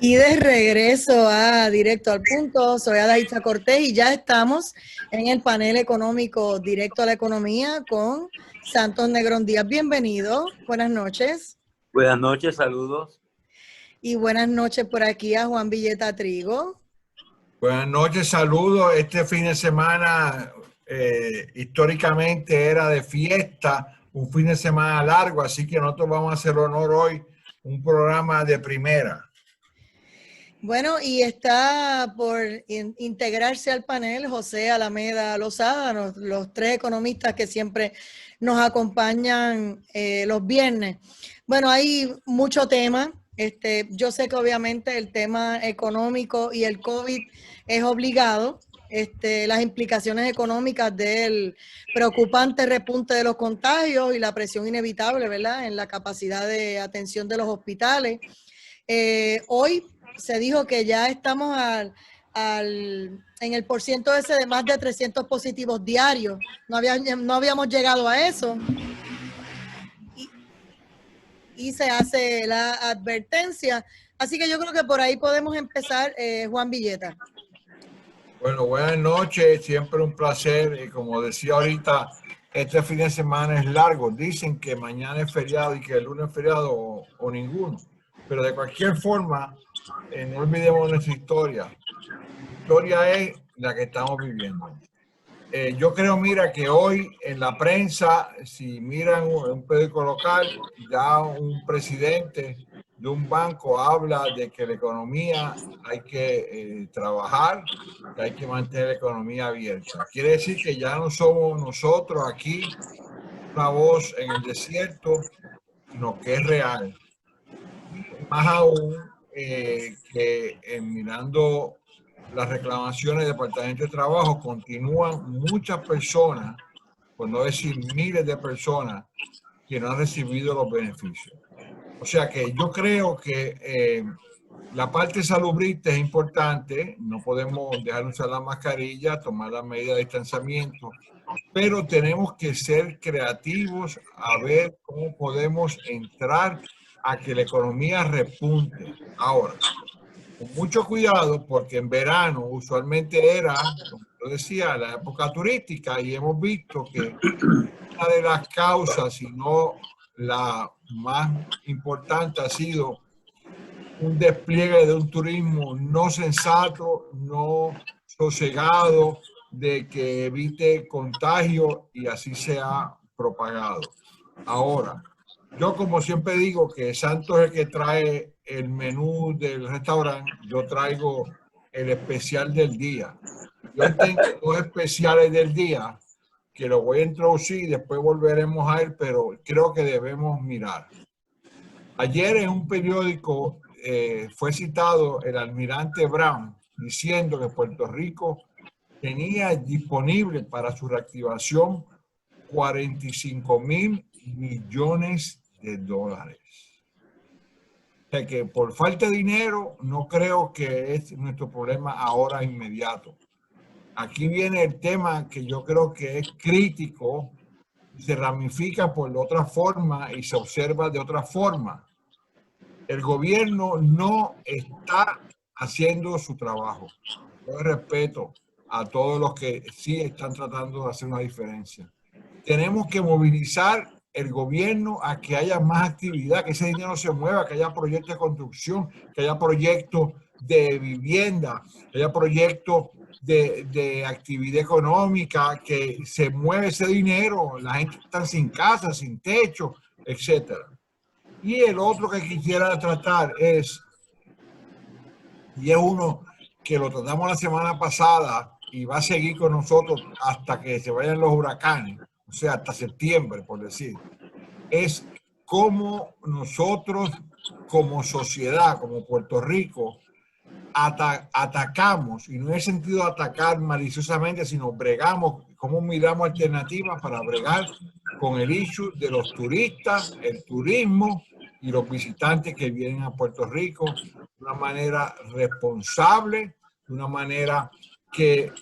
Y de regreso a Directo al Punto, soy Adaitza Cortés y ya estamos en el panel económico Directo a la Economía con Santos Negrón Díaz. Bienvenido, buenas noches. Buenas noches, saludos. Y buenas noches por aquí a Juan Villeta Trigo. Buenas noches, saludos. Este fin de semana históricamente era de fiesta, un fin de semana largo, así que nosotros vamos a hacer honor hoy un programa de primera. Bueno, y está por integrarse al panel José Alameda Lozada, los tres economistas que siempre nos acompañan los viernes. Bueno, hay mucho tema. Yo sé que obviamente el tema económico y el COVID es obligado. Las implicaciones económicas del preocupante repunte de los contagios y la presión inevitable, ¿verdad?, en la capacidad de atención de los hospitales. Hoy se dijo que ya estamos en el porciento ese de más de 300 positivos diarios. No habíamos llegado a eso. Y se hace la advertencia. Así que yo creo que por ahí podemos empezar, Juan Villeta. Bueno, buenas noches, siempre un placer. Y como decía ahorita, este fin de semana es largo. Dicen que mañana es feriado y que el lunes es feriado o ninguno. Pero de cualquier forma, no olvidemos nuestra historia. La historia es la que estamos viviendo. Yo creo, mira, que hoy en la prensa, si miran un periódico local, ya un presidente de un banco habla de que la economía hay que trabajar, que hay que mantener la economía abierta. Quiere decir que ya no somos nosotros aquí una voz en el desierto, sino que es real. Más aún que mirando las reclamaciones del Departamento de Trabajo, continúan muchas personas, por no decir miles de personas, que no han recibido los beneficios. O sea que yo creo que la parte salubrista es importante, no podemos dejar de usar la mascarilla, tomar las medidas de distanciamiento, pero tenemos que ser creativos a ver cómo podemos entrar a que la economía repunte. Ahora, con mucho cuidado, porque en verano usualmente era, como yo decía, la época turística, y hemos visto que una de las causas, si no la más importante, ha sido un despliegue de un turismo no sensato, no sosegado, de que evite contagio, y así se ha propagado. Ahora, yo como siempre digo que Santos es el que trae el menú del restaurante, yo traigo el especial del día. Yo tengo dos especiales del día que lo voy a introducir y después volveremos a él, pero creo que debemos mirar. Ayer en un periódico fue citado el almirante Brown diciendo que Puerto Rico tenía disponible para su reactivación 45,000 millones de dólares. O sea que por falta de dinero no creo que es nuestro problema ahora inmediato. Aquí viene el tema que yo creo que es crítico, se ramifica por otra forma y se observa de otra forma. El gobierno no está haciendo su trabajo. Yo respeto a todos los que sí están tratando de hacer una diferencia. Tenemos que movilizar el gobierno a que haya más actividad, que ese dinero se mueva, que haya proyectos de construcción, que haya proyectos de vivienda, que haya proyectos de actividad económica, que se mueve ese dinero, la gente está sin casa, sin techo, etcétera. Y el otro que quisiera tratar es, y es uno que lo tratamos la semana pasada y va a seguir con nosotros hasta que se vayan los huracanes, o sea, hasta septiembre, por decir, es cómo nosotros como sociedad, como Puerto Rico, atacamos, y no en el sentido de atacar maliciosamente, sino bregamos, cómo miramos alternativas para bregar con el issue de los turistas, el turismo y los visitantes que vienen a Puerto Rico de una manera responsable, de una manera que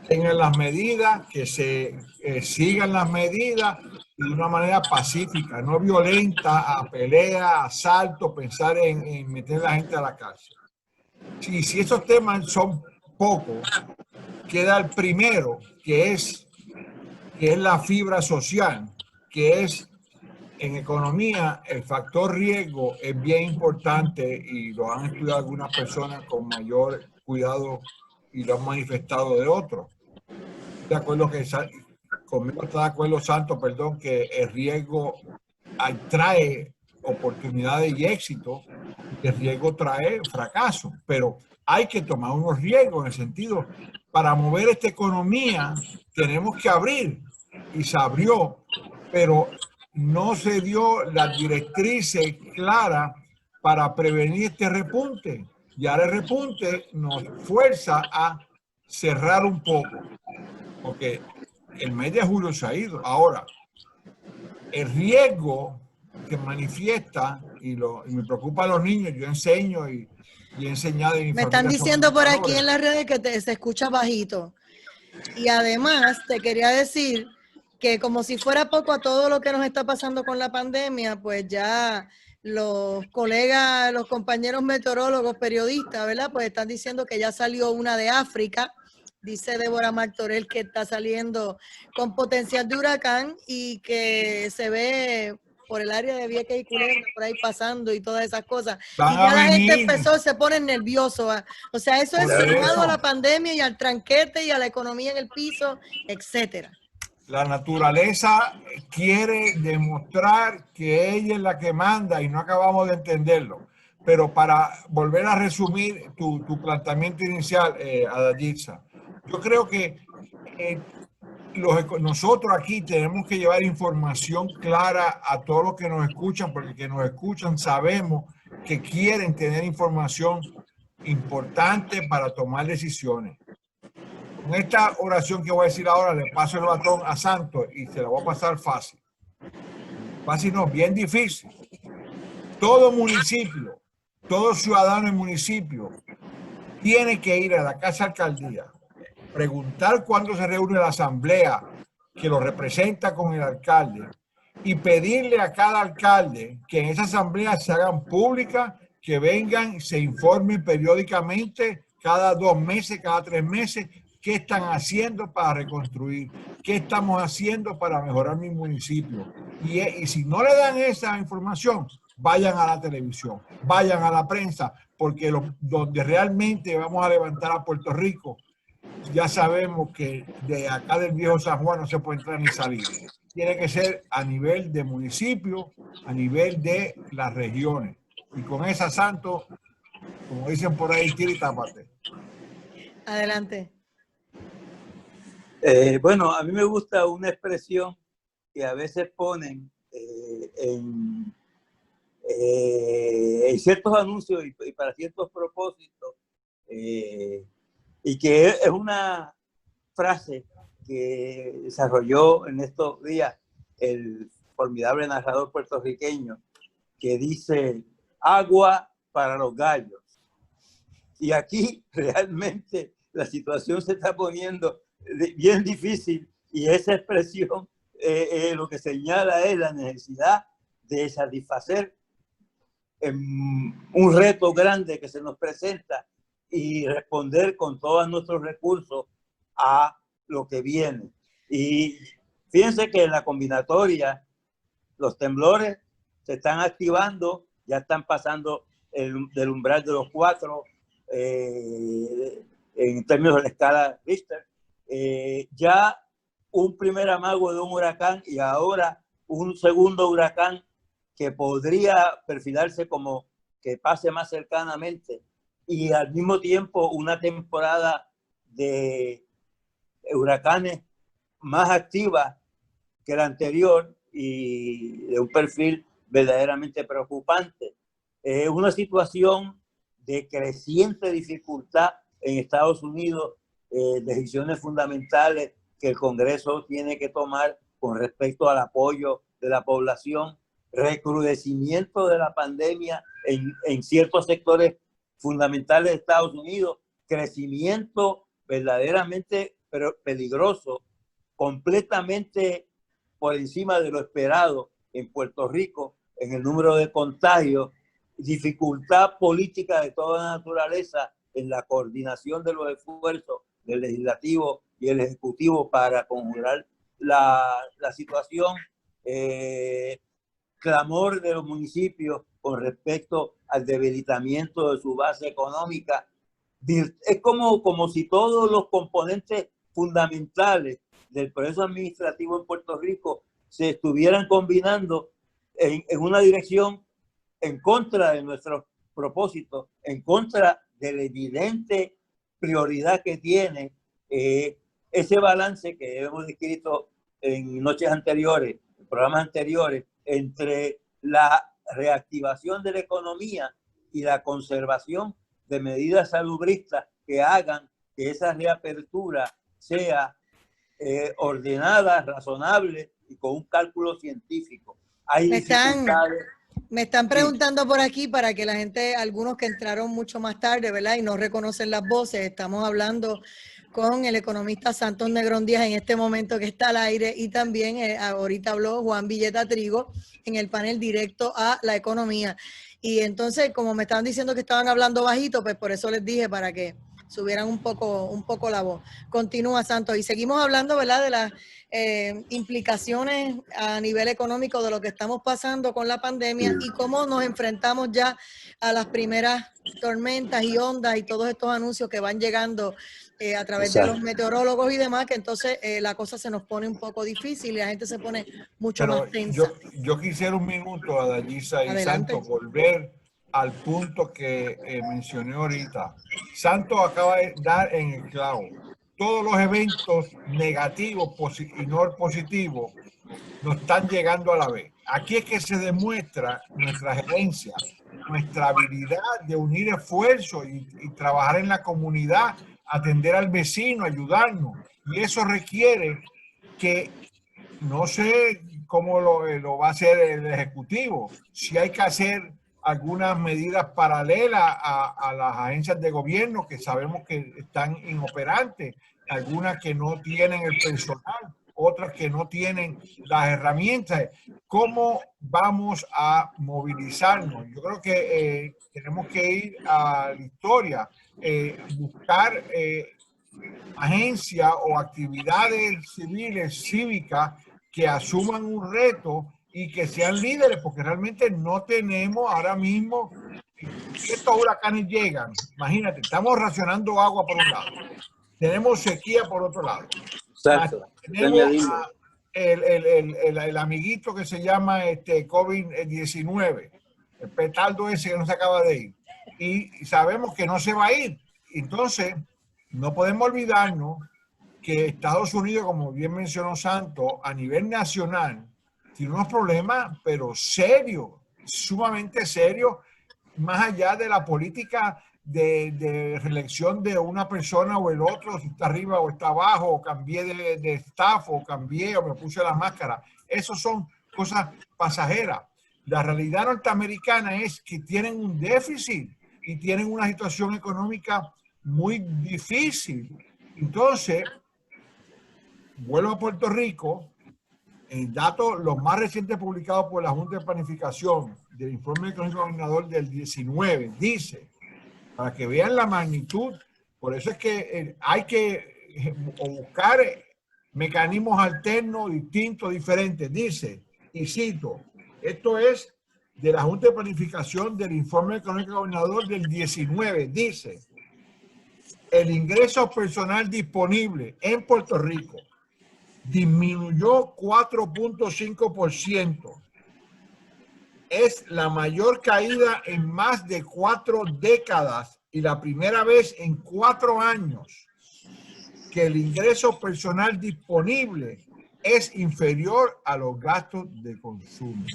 tengan las medidas, que se sigan las medidas y de una manera pacífica, no violenta, a pelea, a asalto, pensar en meter a la gente a la cárcel. Si esos temas son pocos, queda el primero, que es la fibra social, que es en economía el factor riesgo es bien importante y lo han estudiado algunas personas con mayor cuidado y lo han manifestado de otros. De acuerdo que conmigo está de acuerdo Santos, perdón, que el riesgo trae oportunidades y éxito, y el riesgo trae fracaso, pero hay que tomar unos riesgos en el sentido, para mover esta economía tenemos que abrir, y se abrió, pero no se dio las directrices claras para prevenir este repunte. Y ahora el repunte nos fuerza a cerrar un poco, porque el mes de julio se ha ido. Ahora, el riesgo que manifiesta, y me preocupa a los niños, yo enseño y he enseñado en mi Me están familia, diciendo por aquí en las redes que se escucha bajito. Y además te quería decir que como si fuera poco a todo lo que nos está pasando con la pandemia, pues ya los colegas, los compañeros meteorólogos, periodistas, ¿verdad? Pues están diciendo que ya salió una de África. Dice Débora Martorell que está saliendo con potencial de huracán y que se ve por el área de Vieques y Culebra, por ahí pasando y todas esas cosas. Van y ya a la gente venir. se pone nervioso. O sea, eso es sumado a la pandemia y al tranquete y a la economía en el piso, etcétera. La naturaleza quiere demostrar que ella es la que manda y no acabamos de entenderlo. Pero para volver a resumir tu planteamiento inicial, Adalgisa, yo creo que nosotros aquí tenemos que llevar información clara a todos los que nos escuchan, porque que nos escuchan sabemos que quieren tener información importante para tomar decisiones. Con esta oración que voy a decir ahora, le paso el batón a Santos y se la voy a pasar fácil. Fácil no, bien difícil. Todo municipio, todo ciudadano en municipio tiene que ir a la casa alcaldía, preguntar cuándo se reúne la asamblea que lo representa con el alcalde y pedirle a cada alcalde que en esa asamblea se hagan públicas, que vengan y se informen periódicamente cada 2 meses, cada 3 meses, qué están haciendo para reconstruir, qué estamos haciendo para mejorar mi municipio. Y si no le dan esa información, vayan a la televisión, vayan a la prensa, porque donde realmente vamos a levantar a Puerto Rico, ya sabemos que de acá del viejo San Juan no se puede entrar ni salir. Tiene que ser a nivel de municipio, a nivel de las regiones. Y con esa, Santo, como dicen por ahí, tira y tápate. Adelante. Bueno, a mí me gusta una expresión que a veces ponen en ciertos anuncios y para ciertos propósitos, y que es una frase que desarrolló en estos días el formidable narrador puertorriqueño, que dice: agua para los gallos. Y aquí realmente la situación se está poniendo bien difícil, y esa expresión lo que señala es la necesidad de satisfacer un reto grande que se nos presenta y responder con todos nuestros recursos a lo que viene. Y fíjense que en la combinatoria los temblores se están activando, ya están pasando del umbral de los 4 en términos de la escala Richter. Ya un primer amago de un huracán y ahora un segundo huracán que podría perfilarse como que pase más cercanamente, y al mismo tiempo una temporada de huracanes más activa que la anterior y de un perfil verdaderamente preocupante. Una situación de creciente dificultad en Estados Unidos, decisiones fundamentales que el Congreso tiene que tomar con respecto al apoyo de la población, recrudecimiento de la pandemia en ciertos sectores fundamentales de Estados Unidos, crecimiento verdaderamente peligroso, completamente por encima de lo esperado en Puerto Rico en el número de contagios, dificultad política de toda naturaleza en la coordinación de los esfuerzos del legislativo y el ejecutivo para conjurar la situación, clamor de los municipios con respecto al debilitamiento de su base económica. Es como si todos los componentes fundamentales del proceso administrativo en Puerto Rico se estuvieran combinando en una dirección en contra de nuestros propósitos, en contra de la evidente prioridad que tiene ese balance que hemos descrito en noches anteriores, en programas anteriores, entre la reactivación de la economía y la conservación de medidas salubristas que hagan que esa reapertura sea ordenada, razonable y con un cálculo científico. Hay dificultades. Me están preguntando por aquí para que la gente, algunos que entraron mucho más tarde, ¿verdad? Y no reconocen las voces, estamos hablando con el economista Santos Negrón Díaz en este momento que está al aire, y también ahorita habló Juan Villeta Trigo en el panel Directo a la Economía. Y entonces, como me estaban diciendo que estaban hablando bajito, pues por eso les dije para que subieran un poco la voz. Continúa, Santos. Y seguimos hablando, ¿verdad?, de las implicaciones a nivel económico de lo que estamos pasando con la pandemia y cómo nos enfrentamos ya a las primeras tormentas y ondas y todos estos anuncios que van llegando a través de los meteorólogos y demás, que entonces la cosa se nos pone un poco difícil y la gente se pone mucho más tensa. Yo quisiera un minuto, Adalgisa y Santos, volver al punto que mencioné ahorita. Santos acaba de dar en el clavo. Todos los eventos negativos y no positivos nos están llegando a la vez. Aquí es que se demuestra nuestra gerencia, nuestra habilidad de unir esfuerzos y trabajar en la comunidad, atender al vecino, ayudarnos. Y eso requiere que, no sé cómo lo va a hacer el Ejecutivo, si hay que hacer algunas medidas paralelas a las agencias de gobierno que sabemos que están inoperantes, algunas que no tienen el personal, otras que no tienen las herramientas. ¿Cómo vamos a movilizarnos? Yo creo que tenemos que ir a la historia, buscar agencias o actividades civiles, cívicas, que asuman un reto y que sean líderes, porque realmente no tenemos ahora mismo, estos huracanes llegan, imagínate, estamos racionando agua por un lado, tenemos sequía por otro lado. Exacto. Tenemos el amiguito que se llama COVID-19, el petardo ese que no se acaba de ir, y sabemos que no se va a ir. Entonces, no podemos olvidarnos que Estados Unidos, como bien mencionó Santos, a nivel nacional, tiene unos problemas, pero serios, sumamente serios, más allá de la política de reelección de una persona o el otro, si está arriba o está abajo, o cambié de staff, o cambié, o me puse la máscara. Esas son cosas pasajeras. La realidad norteamericana es que tienen un déficit y tienen una situación económica muy difícil. Entonces, vuelvo a Puerto Rico. En datos los más recientes publicados por la Junta de Planificación del Informe Económico Gobernador del 19, dice, para que vean la magnitud, por eso es que hay que buscar mecanismos alternos, distintos, diferentes. Dice, y cito, esto es de la Junta de Planificación del Informe Económico Gobernador del 19, dice, el ingreso personal disponible en Puerto Rico disminuyó 4.5%. Es la mayor caída en más de 4 décadas y la primera vez en 4 años que el ingreso personal disponible es inferior a los gastos de consumo.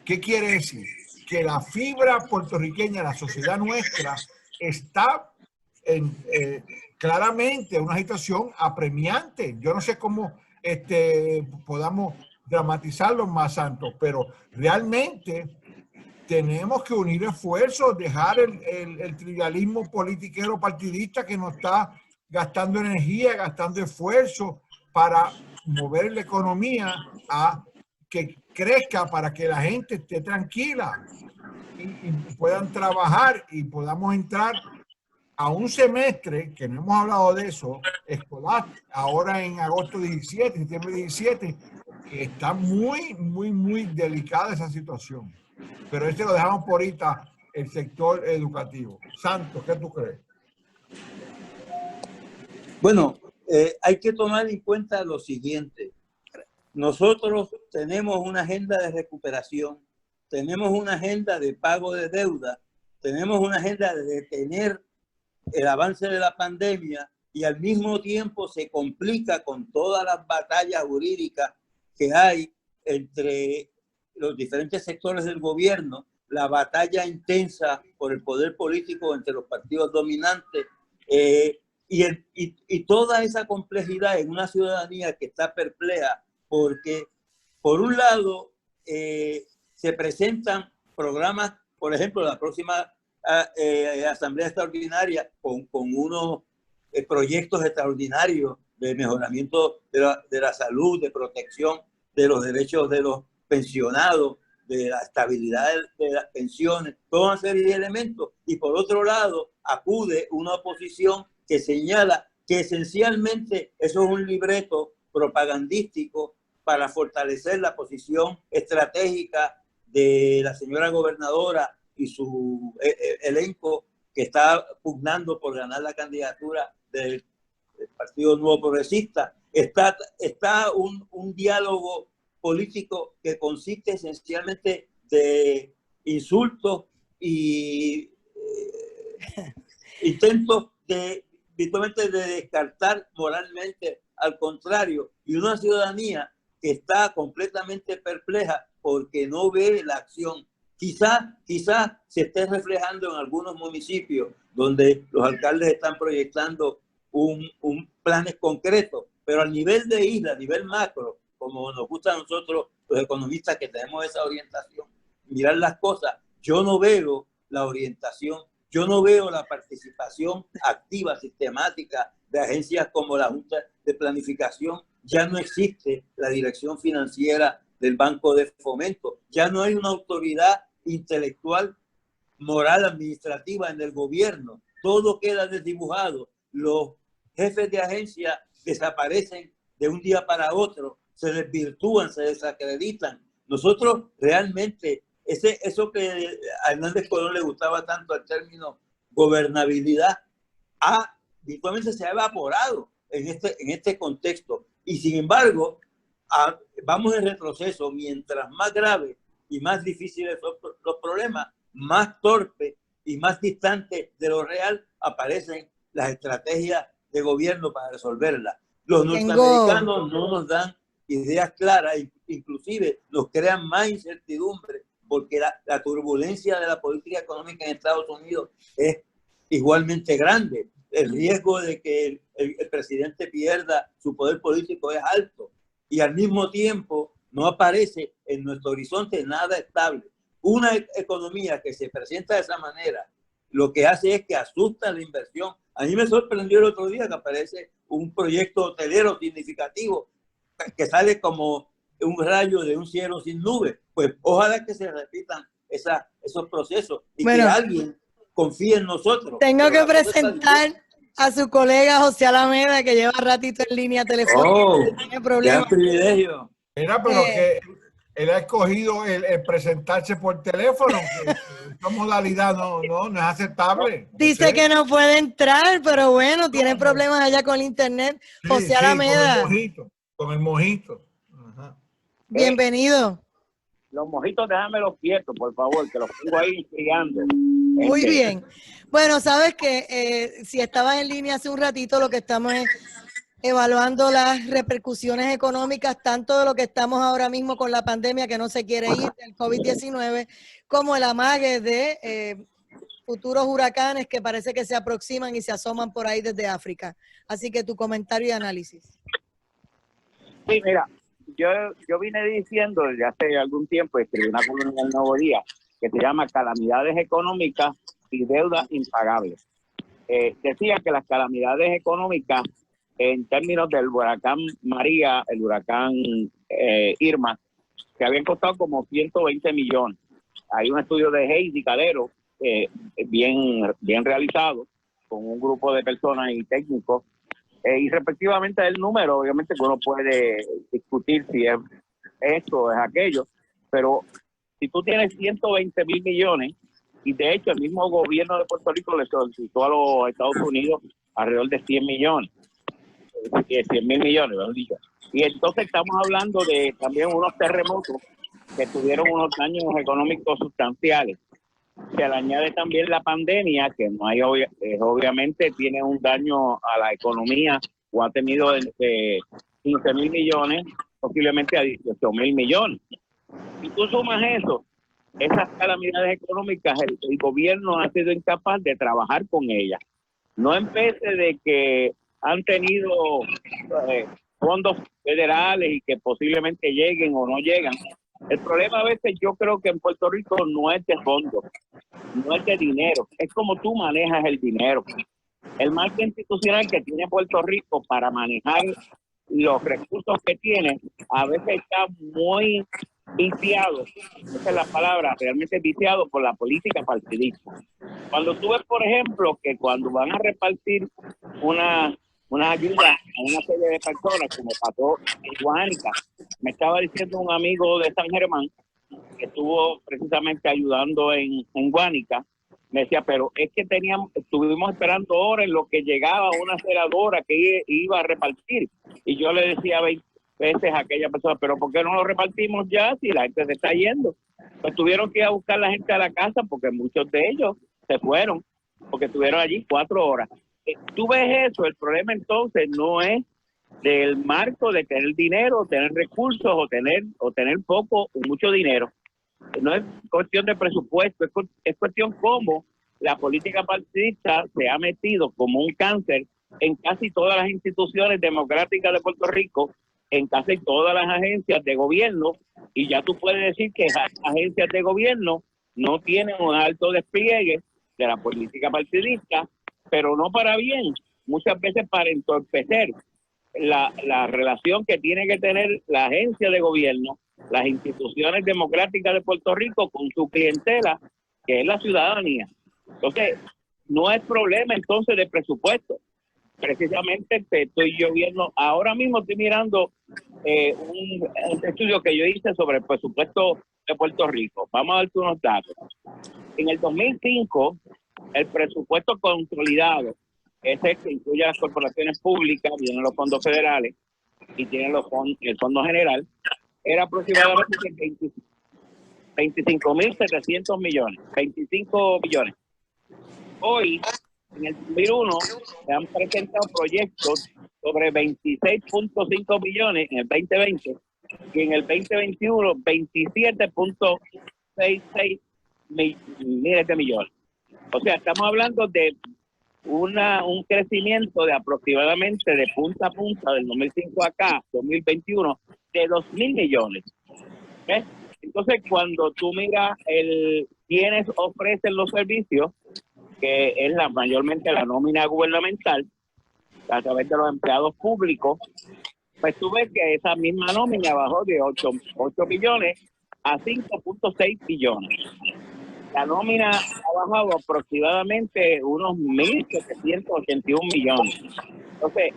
¿Qué quiere decir? Que la fibra puertorriqueña, la sociedad nuestra, está claramente en una situación apremiante. Yo no sé cómo podamos dramatizarlo más, Santos, pero realmente tenemos que unir esfuerzos, dejar el trivialismo politiquero partidista que nos está gastando energía, gastando esfuerzo, para mover la economía a que crezca, para que la gente esté tranquila y puedan trabajar y podamos entrar a un semestre, que no hemos hablado de eso, escolar, ahora en agosto 17, septiembre 17, que está muy delicada esa situación. Pero lo dejamos por ahorita, el sector educativo. Santos, ¿qué tú crees? Bueno, hay que tomar en cuenta lo siguiente. Nosotros tenemos una agenda de recuperación, tenemos una agenda de pago de deuda, tenemos una agenda de detener el avance de la pandemia y al mismo tiempo se complica con todas las batallas jurídicas que hay entre los diferentes sectores del gobierno, la batalla intensa por el poder político entre los partidos dominantes y toda esa complejidad en una ciudadanía que está perpleja porque, por un lado, se presentan programas, por ejemplo, la próxima Asamblea Extraordinaria con unos proyectos extraordinarios de mejoramiento de la salud, de protección de los derechos de los pensionados, de la estabilidad de las pensiones, toda una serie de elementos. Y por otro lado, acude una oposición que señala que esencialmente eso es un libreto propagandístico para fortalecer la posición estratégica de la señora gobernadora y su elenco que está pugnando por ganar la candidatura del Partido Nuevo Progresista. Está un diálogo político que consiste esencialmente de insultos y intentos virtualmente de descartar moralmente al contrario, y una ciudadanía que está completamente perpleja porque no ve la acción. Quizás se esté reflejando en algunos municipios donde los alcaldes están proyectando un planes concretos, pero a nivel de isla, a nivel macro, como nos gusta a nosotros los economistas que tenemos esa orientación, mirar las cosas, yo no veo la orientación, yo no veo la participación activa, sistemática de agencias como la Junta de Planificación. Ya no existe la dirección financiera del Banco de Fomento, ya no hay una autoridad intelectual, moral, administrativa en el gobierno, todo queda desdibujado, los jefes de agencia desaparecen de un día para otro, se desvirtúan, se desacreditan. Nosotros realmente, eso que a Hernández Colón le gustaba tanto el término gobernabilidad, virtualmente se ha evaporado en este contexto. Y sin embargo, vamos en retroceso. Mientras más graves y más difíciles son los problemas, más torpes y más distantes de lo real aparecen las estrategias de gobierno para resolverlas. Los norteamericanos no nos dan ideas claras, inclusive nos crean más incertidumbre, porque la turbulencia de la política económica en Estados Unidos es igualmente grande. El riesgo de que el presidente pierda su poder político es alto y al mismo tiempo no aparece en nuestro horizonte nada estable. Una economía que se presenta de esa manera lo que hace es que asusta la inversión. A mí me sorprendió el otro día que aparece un proyecto hotelero significativo que sale como un rayo de un cielo sin nubes. Pues ojalá que se repitan esos procesos y que alguien confíe en nosotros. Tengo que presentar a su colega José Alameda, que lleva ratito en línea telefónica. Tiene problemas. Qué privilegio. Mira, pero que él ha escogido el presentarse por teléfono. Esta modalidad no es aceptable. Dice que no puede entrar, pero bueno, tiene problemas allá con el internet. Sí, José Alameda. Con el mojito. Ajá. Bienvenido. Los mojitos, déjamelos quietos, por favor, que los pongo ahí enfriando. Muy bien. Bueno, sabes que si estabas en línea hace un ratito, lo que estamos es evaluando las repercusiones económicas, tanto de lo que estamos ahora mismo con la pandemia que no se quiere ir, del COVID-19, como el amague de futuros huracanes que parece que se aproximan y se asoman por ahí desde África. Así que tu comentario y análisis. Sí, mira, yo vine diciendo desde hace algún tiempo, escribí una columna en el Nuevo Día que se llama Calamidades Económicas y Deudas Impagables. Decía que las calamidades económicas en términos del huracán María, el huracán Irma, que habían costado como 120 millones. Hay un estudio de Heidi Calero, bien realizado, con un grupo de personas y técnicos, y respectivamente el número, obviamente que uno puede discutir si es esto o es aquello, pero si tú tienes 120 mil millones, y de hecho el mismo gobierno de Puerto Rico le solicitó a los Estados Unidos alrededor de 100 millones, 100 mil millones, mejor dicho. Y entonces estamos hablando de también unos terremotos que tuvieron unos daños económicos sustanciales. Se le añade también la pandemia, que no hay obviamente tiene un daño a la economía, o ha tenido entre 15 mil millones, posiblemente a 18 mil millones. Si tú sumas eso, esas calamidades económicas, el gobierno ha sido incapaz de trabajar con ellas. No en vez de que han tenido fondos federales y que posiblemente lleguen o no llegan. El problema a veces yo creo que en Puerto Rico no es de fondos, no es de dinero, es como tú manejas el dinero. El marco institucional que tiene Puerto Rico para manejar los recursos que tiene a veces está muy viciado, esa es la palabra, realmente viciado por la política partidista. Cuando tú ves, por ejemplo, que cuando van a repartir una ayuda a una serie de personas, como pasó en Guánica, me estaba diciendo un amigo de San Germán, que estuvo precisamente ayudando en Guánica, me decía, pero es que estuvimos esperando horas en lo que llegaba una celadora que iba a repartir. Y yo le decía 20 veces a aquella persona, pero ¿por qué no lo repartimos ya si la gente se está yendo? Pues tuvieron que ir a buscar la gente a la casa porque muchos de ellos se fueron, porque estuvieron allí 4 horas. Tú ves eso, el problema entonces no es del marco de tener dinero, tener recursos o tener poco o mucho dinero. No es cuestión de presupuesto, es cuestión cómo la política partidista se ha metido como un cáncer en casi todas las instituciones democráticas de Puerto Rico, en casi todas las agencias de gobierno, y ya tú puedes decir que las agencias de gobierno no tienen un alto despliegue de la política partidista, pero no para bien, muchas veces para entorpecer la relación que tiene que tener la agencia de gobierno, las instituciones democráticas de Puerto Rico con su clientela, que es la ciudadanía. Entonces, no es problema entonces de presupuesto. Precisamente estoy yo viendo, ahora mismo estoy mirando un estudio que yo hice sobre el presupuesto de Puerto Rico. Vamos a darte unos datos. En el 2005, el presupuesto consolidado, ese que incluye las corporaciones públicas, tienen los fondos federales y tienen el fondo general, era aproximadamente 25.700 millones, 25 millones. Hoy, en el 2001, se han presentado proyectos sobre 26.5 millones en el 2020 y en el 2021 27.66 miles de millones. O sea, estamos hablando de un crecimiento de aproximadamente de punta a punta del 2005 acá, 2021, de 2.000 millones. ¿Ves? Entonces, cuando tú miras quienes ofrecen los servicios, que es mayormente la nómina gubernamental, a través de los empleados públicos, pues tú ves que esa misma nómina bajó de 8 billones a 5.6 billones. La nómina ha bajado aproximadamente unos 1.781 millones. Entonces,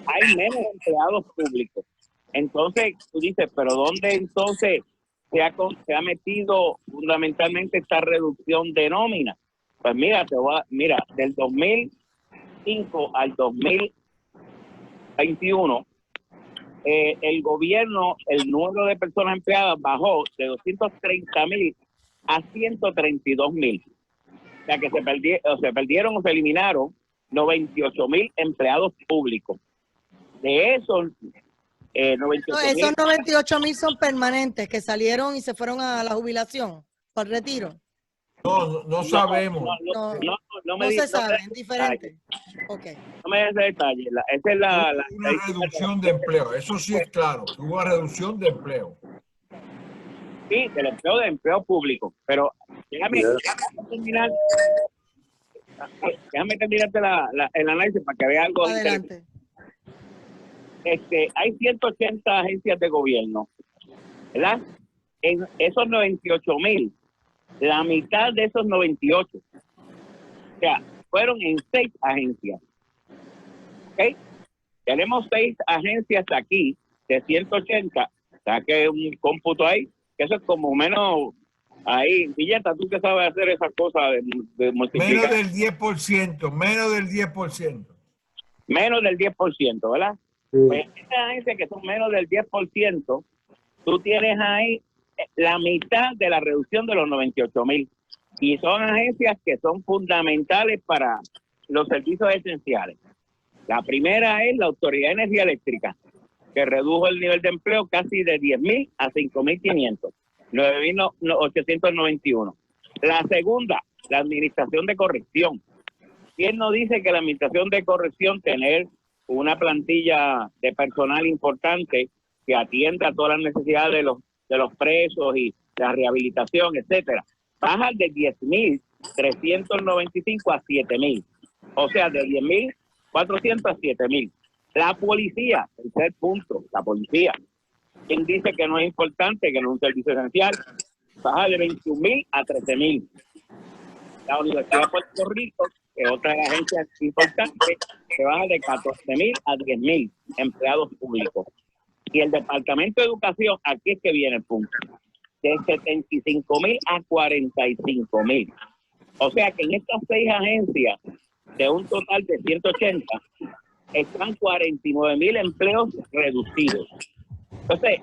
hay menos empleados públicos. Entonces, tú dices, ¿pero dónde entonces se ha metido fundamentalmente esta reducción de nómina? Pues mira, del 2005 al 2021, el gobierno, el número de personas empleadas bajó de 230.000 a 132.000. O sea que se perdieron o se eliminaron 98.000 empleados públicos. De esos, 98.000. Esos 98.000 son permanentes, que salieron y se fueron a la jubilación, por retiro. No sabemos. No se sabe, es diferente. Okay. No me des ese detalle. Esa es una reducción de empleo, eso sí es claro. Hubo una reducción de empleo. Sí, del empleo público. Pero déjame terminarte el análisis para que vea algo adelante. hay 180 agencias de gobierno, ¿verdad? En esos 98,000, la mitad de esos 98, o sea, fueron en 6 agencias. ¿Ok? Tenemos 6 agencias aquí de 180, o sea que un cómputo ahí, que eso es como menos, ahí, Villeta, tú que sabes hacer esa cosa de multiplicar. Menos del 10%, menos del 10%. Menos del 10%, ¿verdad? Sí. Pues estas agencias que son menos del 10%, tú tienes ahí la mitad de la reducción de los 98,000. Y son agencias que son fundamentales para los servicios esenciales. La primera es la Autoridad de Energía Eléctrica, que redujo el nivel de empleo casi de 10,000 a 5,500, 9,891. La segunda, la Administración de Corrección. ¿Quién nos dice que la Administración de Corrección, tener una plantilla de personal importante que atienda a todas las necesidades de los presos y la rehabilitación, etcétera, baja de 10,395 a 7,000? O sea, de 10,400 a 7,000. La policía, tercer punto, la policía. ¿Quién dice que no es importante, que no es un servicio esencial? Baja de 21,000 a 13,000. La Universidad de Puerto Rico, que es otra agencia importante, que baja de 14,000 a 10,000 empleados públicos. Y el Departamento de Educación, aquí es que viene el punto, de 75,000 a 45,000. O sea que en estas 6 agencias, de un total de 180, están 49,000 empleos reducidos. Entonces,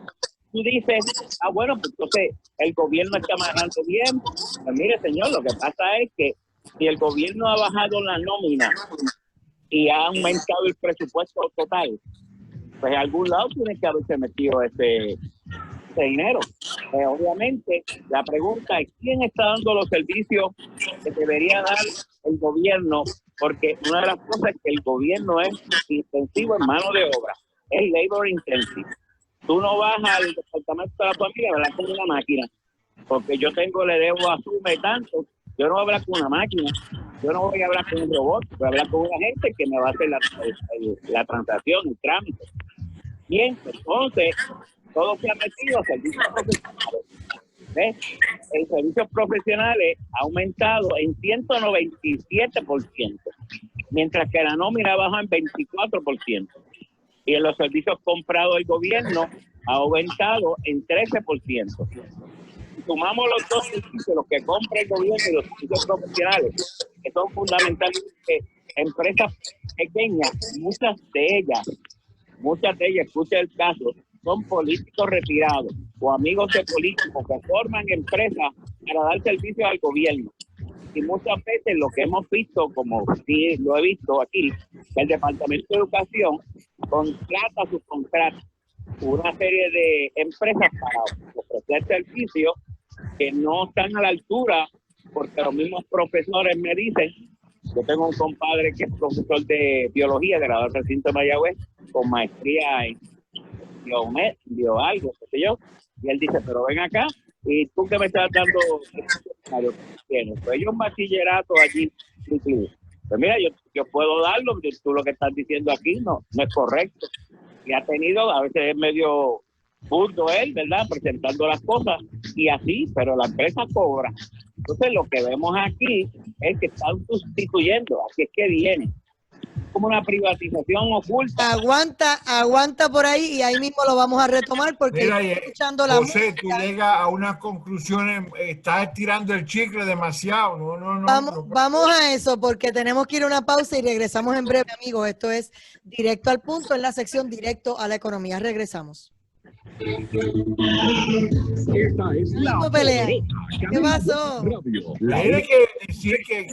tú dices, bueno, pues entonces el gobierno está manejando bien. Pues mire, señor, lo que pasa es que si el gobierno ha bajado la nómina y ha aumentado el presupuesto total, pues a algún lado tiene que haberse metido ese dinero. Obviamente, la pregunta es, ¿quién está dando los servicios que debería dar el gobierno? Porque una de las cosas es que el gobierno es intensivo en mano de obra, es labor intensive. Tú no vas al departamento de la familia a hablar con una máquina, porque le debo a Sume tanto. Yo no voy a hablar con una máquina, yo no voy a hablar con un robot, voy a hablar con una gente que me va a hacer la transacción, el trámite. Bien, entonces, todo se ha metido a servicios profesionales. ¿Ves? El servicios profesionales ha aumentado en 197%, mientras que la nómina baja en 24%. Y en los servicios comprados el gobierno ha aumentado en 13%. Si sumamos los dos servicios, los que compra el gobierno y los servicios profesionales, que son fundamentalmente empresas pequeñas, muchas de ellas, escucha el caso, son políticos retirados o amigos de políticos que forman empresas para dar servicios al gobierno. Y muchas veces lo que hemos visto, como sí lo he visto aquí, el Departamento de Educación subcontrata una serie de empresas para ofrecer servicios que no están a la altura, porque los mismos profesores me dicen. Yo tengo un compadre que es profesor de biología, graduado del recinto de Mayagüez, con maestría en bio algo, qué sé yo, y él dice, pero ven acá, y tú que me estás dando, pues yo un bachillerato allí, pues mira, yo puedo darlo, tú lo que estás diciendo aquí no es correcto. Y ha tenido, a veces es medio burdo él, ¿verdad?, presentando las cosas, y así, pero la empresa cobra. Entonces lo que vemos aquí es que están sustituyendo, así es que viene como una privatización oculta. Aguanta por ahí y ahí mismo lo vamos a retomar porque mira, escuchando la José, música, tú llegas a unas conclusiones, estás estirando el chicle demasiado. Vamos a eso porque tenemos que ir a una pausa y regresamos en breve, amigos. Esto es Directo al Punto en la sección Directo a la Economía. Regresamos. Esta es la pelea. ¿Qué pasó? Tiene que decir que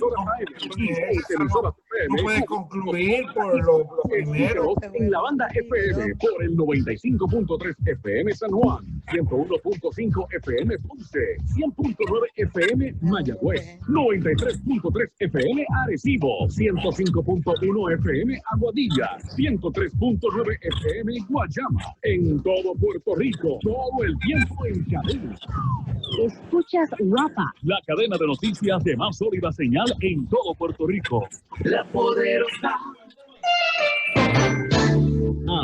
no puedes concluir por lo primero. En la banda FM por el 95.3 FM San Juan, 101.5 FM Ponce, 100.9 FM Mayagüez, 93.3 FM Arecibo, 105.1 FM Aguadilla, 103.9 FM Guayama. En todo Puerto Rico, todo el tiempo en cadena. Escuchas Rapa, La cadena de noticias de más sólida señal en todo Puerto Rico. la poderosa.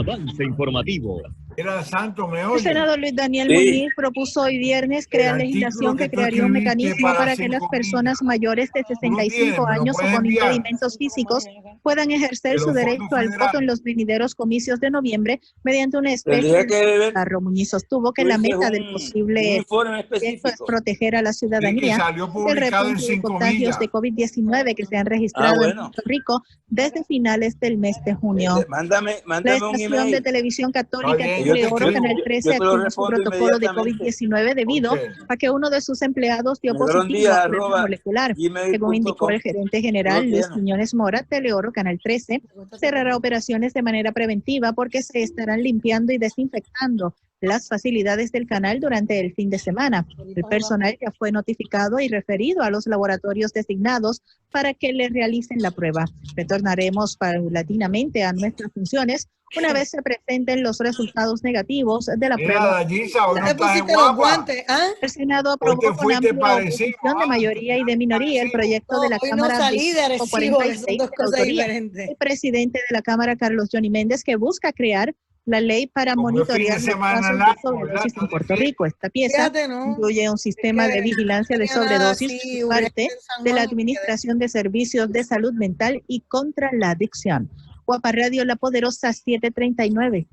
Avance informativo. Era Santo, ¿me El oye? senador Luis Daniel Sí. Muñiz propuso hoy viernes crear El legislación artículo que que tú crearía un escribiste mecanismo para que las 5.000. personas mayores de Tú lo 65 tienes, me lo años o puedes con enviar. impedimentos físicos puedan De ejercer su los derecho fondos al voto en federales. los venideros comicios de noviembre mediante una Tendría especie que de ver, carro. Muñiz sostuvo que tú la dices, meta del un posible informe proyecto es específico. proteger a la Sí, que ciudadanía salió del publicado en repunte de 5 contagios millas. de COVID-19 que se han Ah, registrado en bueno. Puerto Rico desde finales del mes de junio. Mándame La un estación de email. televisión Está católica bien, Yo te Teleoro escribo, Canal yo 13 te lo activó su respondo protocolo de inmediatamente. COVID-19 debido ok. a que uno de sus empleados dio positivo a prueba molecular. Según indicó el negrondias@gmail.com. gerente Tú lo general Luis tienes. Quiñones Mora, Teleoro Canal 13 cerrará operaciones de manera preventiva porque se estarán limpiando y desinfectando las facilidades del canal durante el fin de semana. El personal ya fue notificado y referido a los laboratorios designados para que le realicen la prueba. Retornaremos paulatinamente a nuestras funciones una vez se presenten los resultados negativos de la Mira, prueba. Dayisa, hoy ¿Ya no te estás pusiste los guapa. guantes? ¿Ah? El Senado Hoy aprobó te con fuiste amplia parecido. oposición de mayoría y de minoría el proyecto No, de la hoy no Cámara salí de Arecibo, que son 2546 dos de cosas autoría diferentes. del presidente de la Cámara, Carlos Johnny Méndez, que busca crear la ley para Como es fin monitorear de los semana casos de largo, sobredosis ¿verdad? en Puerto Rico. Esta pieza Fíjate, ¿no? incluye un sistema que de vigilancia de no tenía nada sobredosis así por urgente parte en San de la Juan, Administración de Servicios de Salud Mental y contra la Adicción. Guapa Radio La Poderosa 739.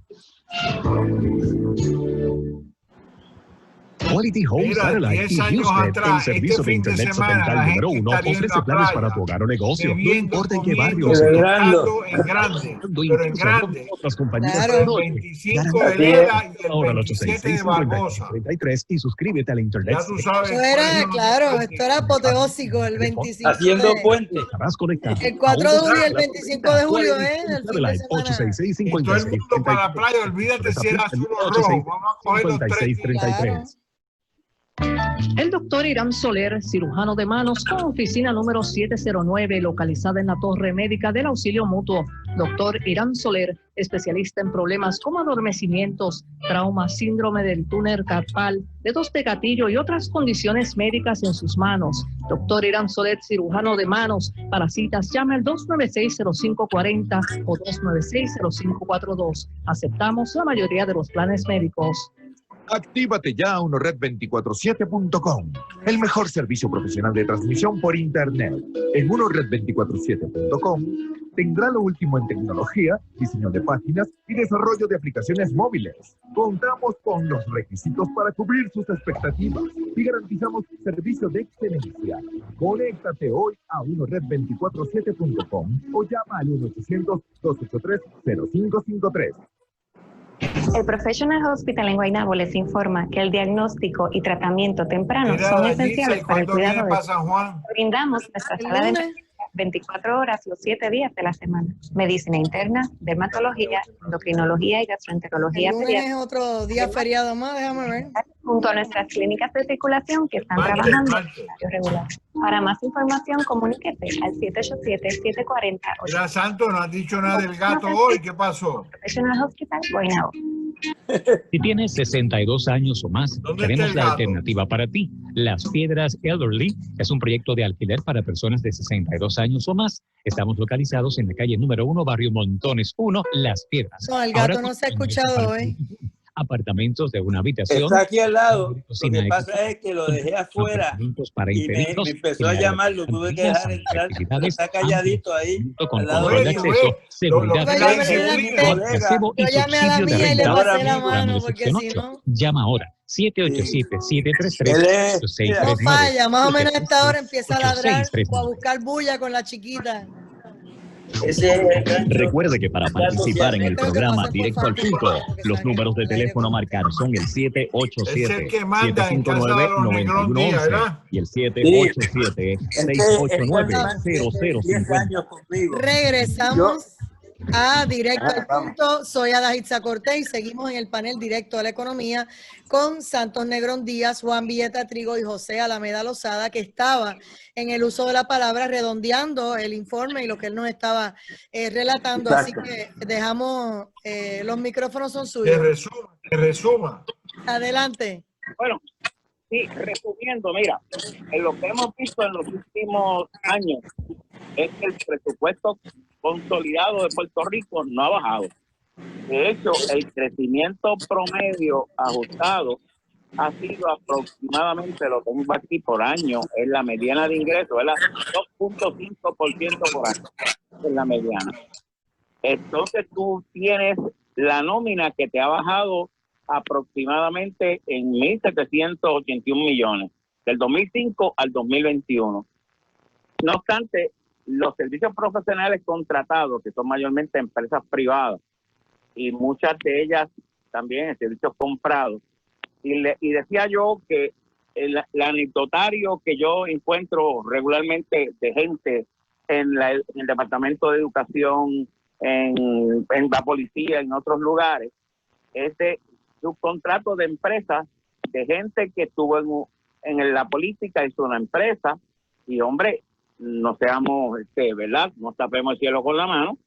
Quality Home Mira, Satellite 10 y años HughesNet, el atrás, servicio este de fin de internet semana, satelital la número gente 1, estaría en ofrece la planes para playa, tu hogar o negocio. No bebiendo, importa en qué barrio comiendo, se Celebrando. en grande, pero en incluso grande. otras compañías Claro. de El noche. 25 de Así es. Lela y el Ahora al 27 de Barbosa. 866-553 y suscríbete a la internet. Ya tú sabes Eso cuáles era, son los claro, detalles. esto era apoteósico el 25 Haciendo de... puente. Estarás conectado. El 4 de julio y el Ahora, 25 de julio, Quality ¿eh? Home El fin de Satellite, semana. Y todo el mundo para la playa, olvídate si era azul o rojo. Vamos a coger los 3 días. Claro. El doctor Irán Soler, cirujano de manos, con oficina número 709, localizada en la Torre Médica del Auxilio Mutuo. Doctor Irán Soler, especialista en problemas como adormecimientos, traumas, síndrome del túnel carpal, dedos de gatillo y otras condiciones médicas en sus manos. Doctor Irán Soler, cirujano de manos. Para citas, llame al 296-0540 o 296-0542. Aceptamos la mayoría de los planes médicos. Actívate ya a unored247.com, el mejor servicio profesional de transmisión por Internet. En unored247.com tendrá lo último en tecnología, diseño de páginas y desarrollo de aplicaciones móviles. Contamos con los requisitos para cubrir sus expectativas y garantizamos servicio de excelencia. Conéctate hoy a unored247.com o llama al 1-800-283-0553. El Professional Hospital en Guaynabo les informa que el diagnóstico y tratamiento temprano Mira, son Dayisa, esenciales ¿y para el cuándo viene cuidado para de... San Juan? Brindamos nuestra El sala de lunes. emergencia 24 horas los 7 días de la semana. Medicina interna, dermatología, endocrinología y gastroenterología El lunes pediátrica, es otro día feriado más, déjame ver. junto a nuestras clínicas de circulación que están Martes, trabajando martes. en horario regular. Para más información, comuníquese al 787-740-8. Mira, Santo, no has dicho nada del gato hoy. ¿Qué pasó? Professional Hospital Guaynabo. Si tienes 62 años o más, ¿Dónde está tenemos el la gato? alternativa para ti. Las Piedras Elderly es un proyecto de alquiler para personas de 62 años o más. Estamos localizados en la calle número 1, barrio Montones 1, Las Piedras. No, el gato no se ha escuchado hoy. Apartamentos de una habitación. Está aquí al lado. Lo cocina que pasa equipada, es que lo dejé afuera apartamentos para y impedidos, me empezó a en áreas llamar, lo tuve que amplias, dejar entrar. actividades, Está calladito ahí, junto con al lado control de Güey, acceso, lo seguridad, que Yo la llamé a la disciplina. mía. gazebo y Yo llamé a la subsidio de mía y le renta. pasé la amigo. mano, Tramo de porque sección si 8. no, Llama ahora, Él 787-733-8639. es, mira, no falla. Más o menos a esta hora empieza a ladrar 8639. o a buscar bulla con la chiquita. ese es el gancho. Recuerde que para participar en el Tengo que programa pasar por Directo al Fantasy Punto, porque los sabe números de el aire teléfono a como- marcar son el Es el que manda en casa de los 787-759-9111 ¿verdad? y el Este es el que lleva 10 787-689-0050. años conmigo. Regresamos a Directo al Vamos. Punto. Soy Adaitza Cortés y seguimos en el panel Directo a la Economía con Santos Negrón Díaz, Juan Villeta Trigo y José Alameda Lozada, que estaba en el uso de la palabra redondeando el informe y lo que él nos estaba relatando. Exacto. Así que dejamos, los micrófonos son Que suyos. resuma, que resuma. Adelante. Bueno, sí, resumiendo, mira, en lo que hemos visto en los últimos años es que el presupuesto consolidado de Puerto Rico no ha bajado. De hecho, el crecimiento promedio ajustado ha sido aproximadamente, lo tengo aquí por año, es la mediana de ingresos, es la 2.5% por año, es la mediana. Entonces tú tienes la nómina que te ha bajado aproximadamente en 1.781 millones, del 2005 al 2021. No obstante, los servicios profesionales contratados, que son mayormente empresas privadas, y muchas de ellas también en servicios comprados, y decía yo que el anecdotario que yo encuentro regularmente de gente en el Departamento de Educación, en la policía, en otros lugares, es de subcontratos de empresas, de gente que estuvo en la política, hizo una empresa, y hombre, no seamos, ¿verdad? No tapemos el cielo con la mano.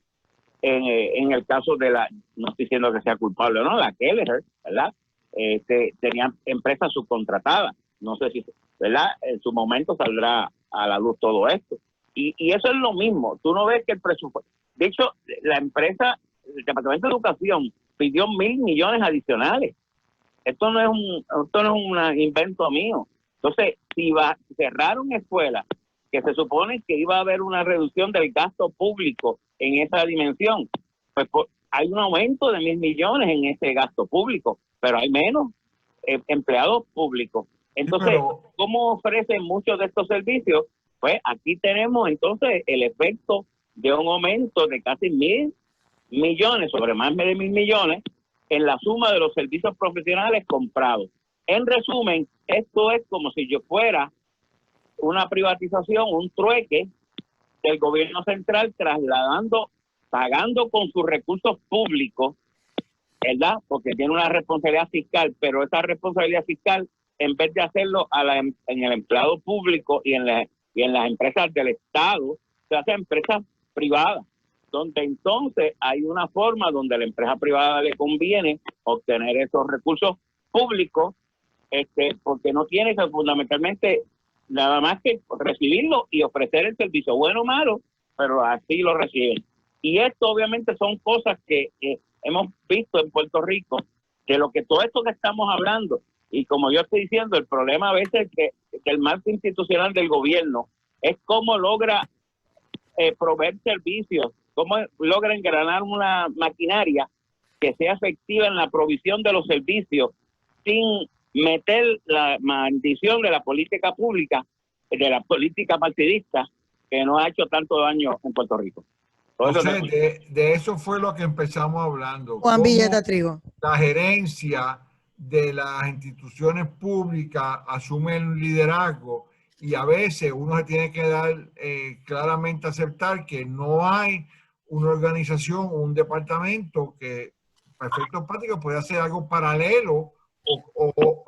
En el caso de no estoy diciendo que sea culpable o no, la Keller, ¿verdad? Tenían empresas subcontratadas. No sé si, ¿verdad? En su momento saldrá a la luz todo esto. Y eso es lo mismo. Tú no ves que el presupuesto... De hecho, la empresa, el Departamento de Educación, pidió 1.000 millones adicionales. Esto no es un invento mío. Entonces, si cerraron escuelas, que se supone que iba a haber una reducción del gasto público en esa dimensión, pues hay un aumento de 1.000 millones en ese gasto público, pero hay menos empleados públicos. Entonces, ¿cómo ofrecen muchos de estos servicios? Pues aquí tenemos entonces el efecto de un aumento de casi 1.000 millones, sobre más de 1.000 millones, en la suma de los servicios profesionales comprados. En resumen, esto es como si yo fuera una privatización, un trueque del gobierno central pagando con sus recursos públicos, ¿verdad? Porque tiene una responsabilidad fiscal, pero esa responsabilidad fiscal, en vez de hacerlo en el empleado público y en las empresas del Estado, se hace empresas privadas, donde entonces hay una forma donde a la empresa privada le conviene obtener esos recursos públicos, porque no tiene que fundamentalmente nada más que recibirlo y ofrecer el servicio, bueno o malo, pero así lo reciben. Y esto obviamente son cosas que hemos visto en Puerto Rico, que todo esto que estamos hablando, y como yo estoy diciendo, el problema a veces que el marco institucional del gobierno es cómo logra proveer servicios, cómo logra engranar una maquinaria que sea efectiva en la provisión de los servicios sin meter la maldición de la política pública, de la política partidista, que nos ha hecho tanto daño en Puerto Rico. De eso fue lo que empezamos hablando. Juan Villeta Trigo. La gerencia de las instituciones públicas asume el liderazgo y a veces uno se tiene que dar claramente aceptar que no hay una organización o un departamento que, para efectos prácticos, puede hacer algo paralelo o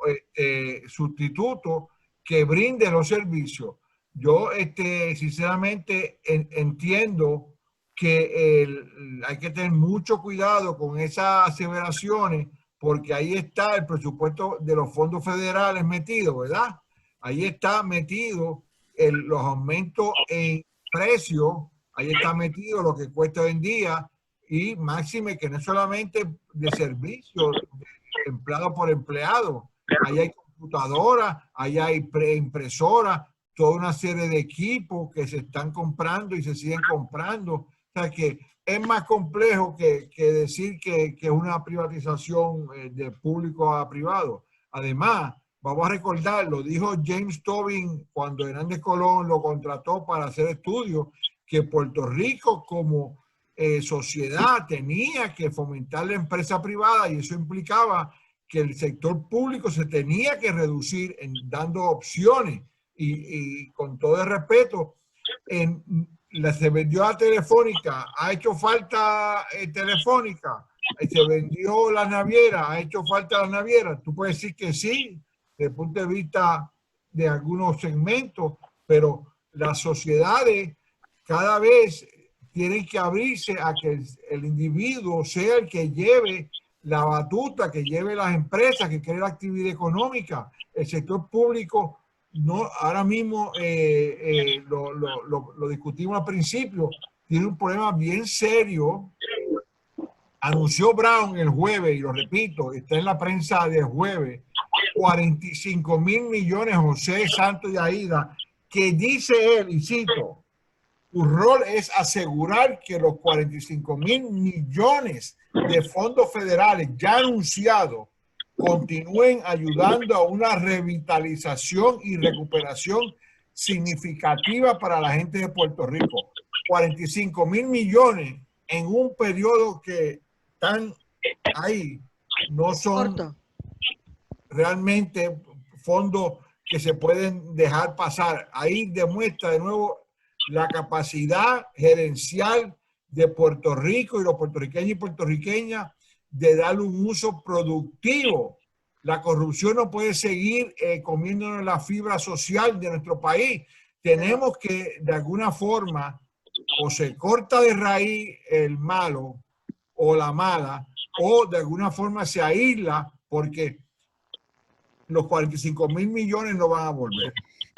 sustituto que brinde los servicios. Yo sinceramente entiendo que hay que tener mucho cuidado con esas aseveraciones, porque ahí está el presupuesto de los fondos federales metido, ¿verdad? Ahí está metido los aumentos en precios, ahí está metido lo que cuesta hoy en día, y máxime que no es solamente de servicios, empleado por empleado. Ahí hay computadoras, ahí hay impresoras, toda una serie de equipos que se están comprando y se siguen comprando. O sea que es más complejo que decir que es una privatización de público a privado. Además, vamos a recordar, lo dijo James Tobin cuando Hernández Colón lo contrató para hacer estudios, que Puerto Rico como sociedad tenía que fomentar la empresa privada, y eso implicaba que el sector público se tenía que reducir dando opciones. Y con todo el respeto, se vendió a Telefónica, ha hecho falta Telefónica, se vendió la naviera, ha hecho falta la naviera. Tú puedes decir que sí, desde el punto de vista de algunos segmentos, pero las sociedades cada vez tienen que abrirse a que el individuo sea el que lleve la batuta, que lleve las empresas, que cree la actividad económica. El sector público, no, ahora mismo lo discutimos al principio, tiene un problema bien serio Anunció Brown el jueves, y lo repito, está en la prensa del jueves, 45.000 millones, José Santos y Aida, que dice él, y cito, su rol es asegurar que los 45.000 millones de fondos federales ya anunciados continúen ayudando a una revitalización y recuperación significativa para la gente de Puerto Rico. 45.000 millones en un periodo que están ahí, no son realmente fondos que se pueden dejar pasar. Ahí demuestra de nuevo la capacidad gerencial de Puerto Rico y los puertorriqueños y puertorriqueñas de darle un uso productivo. La corrupción no puede seguir comiéndonos la fibra social de nuestro país. Tenemos que, de alguna forma, o se corta de raíz el malo o la mala, o de alguna forma se aísla, porque los 45.000 millones no van a volver.